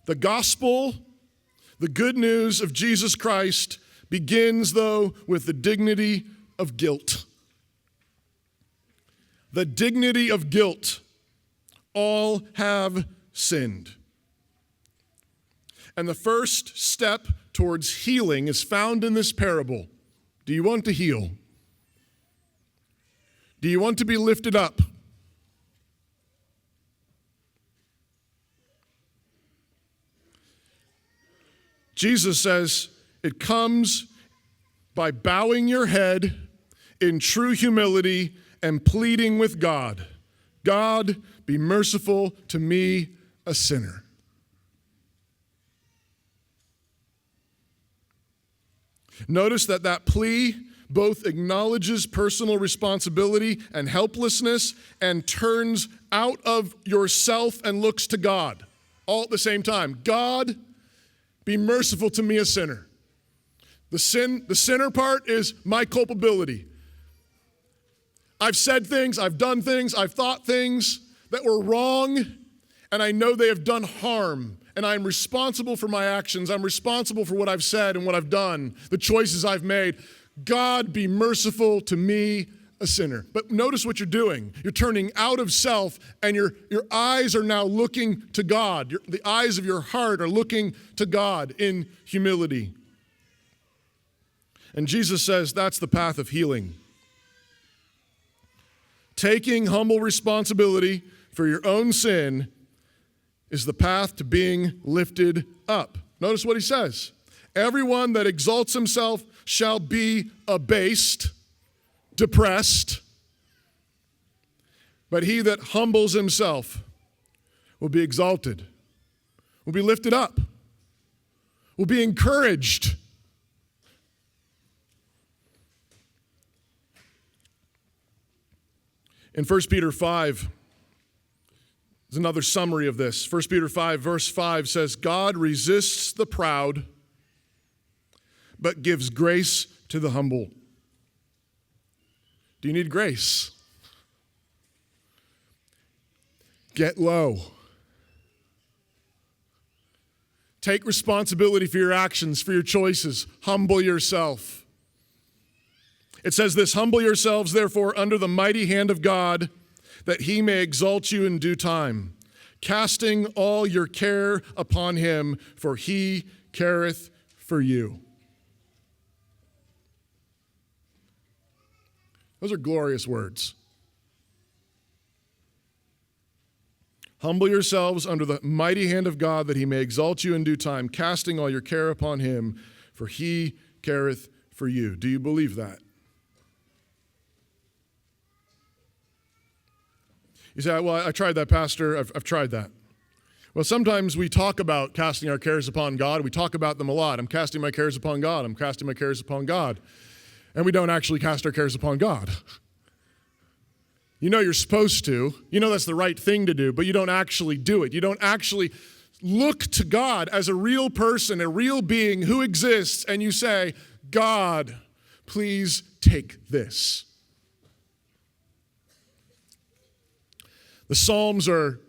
The gospel, the good news of Jesus Christ, begins, though, with the dignity of guilt. The dignity of guilt. All have sinned. And the first step towards healing is found in this parable. Do you want to heal? Do you want to be lifted up? Jesus says it comes by bowing your head in true humility and pleading with God. God, be merciful to me, a sinner. Notice that plea both acknowledges personal responsibility and helplessness and turns out of yourself and looks to God all at the same time. God, be merciful to me, a sinner. The sinner part is my culpability. I've said things, I've done things, I've thought things that were wrong, and I know they have done harm, and I'm responsible for my actions. I'm responsible for what I've said and what I've done, the choices I've made. God, be merciful to me, a sinner. But notice what you're doing. You're turning out of self, and your eyes are now looking to God. The eyes of your heart are looking to God in humility. And Jesus says that's the path of healing. Taking humble responsibility for your own sin is the path to being lifted up. Notice what he says. Everyone that exalts himself shall be abased, depressed, but he that humbles himself will be exalted, will be lifted up, will be encouraged. In 1 Peter 5, there's another summary of this. 1 Peter 5, verse 5 says, God resists the proud, but gives grace to the humble. Do you need grace? Get low. Take responsibility for your actions, for your choices. Humble yourself. It says this, humble yourselves, therefore, under the mighty hand of God, that he may exalt you in due time, casting all your care upon him, for he careth for you. Those are glorious words. Humble yourselves under the mighty hand of God, that he may exalt you in due time, casting all your care upon him, for he careth for you. Do you believe that? You say, well, I tried that, Pastor. I've tried that. Well, sometimes we talk about casting our cares upon God. We talk about them a lot. I'm casting my cares upon God. I'm casting my cares upon God. And we don't actually cast our cares upon God. You know you're supposed to. You know that's the right thing to do, but you don't actually do it. You don't actually look to God as a real person, a real being who exists, and you say, God, please take this. The Psalms are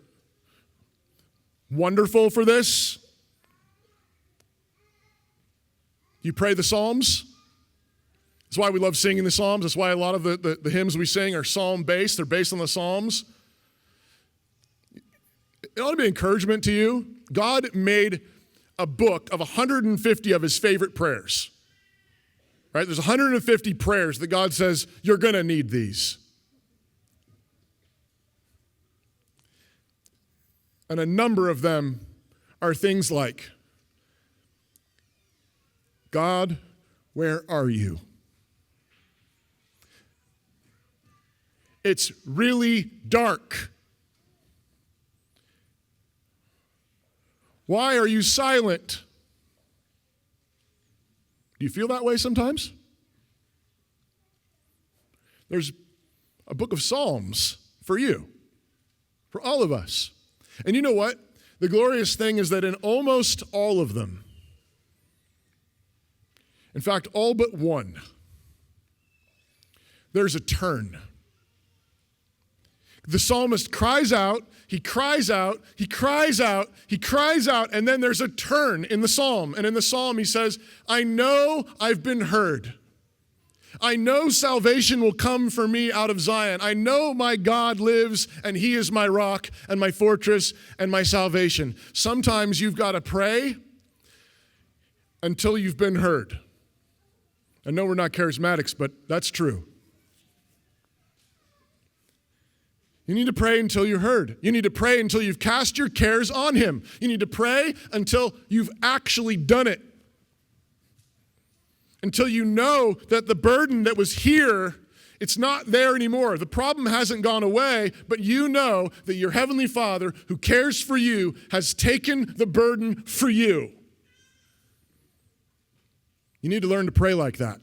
wonderful for this. You pray the Psalms. That's why we love singing the Psalms. That's why a lot of the hymns we sing are psalm-based. They're based on the Psalms. It ought to be encouragement to you. God made a book of 150 of his favorite prayers. Right? There's 150 prayers that God says, you're going to need these. And a number of them are things like, God, where are you? It's really dark. Why are you silent? Do you feel that way sometimes? There's a book of Psalms for you, for all of us. And you know what? The glorious thing is that in almost all of them, in fact, all but one, there's a turn. The psalmist cries out, he cries out, he cries out, he cries out, and then there's a turn in the psalm. And in the psalm he says, I know I've been heard. I know salvation will come for me out of Zion. I know my God lives and he is my rock and my fortress and my salvation. Sometimes you've got to pray until you've been heard. I know we're not charismatics, but that's true. You need to pray until you're heard. You need to pray until you've cast your cares on him. You need to pray until you've actually done it. Until you know that the burden that was here, it's not there anymore. The problem hasn't gone away, but you know that your heavenly Father who cares for you has taken the burden for you. You need to learn to pray like that.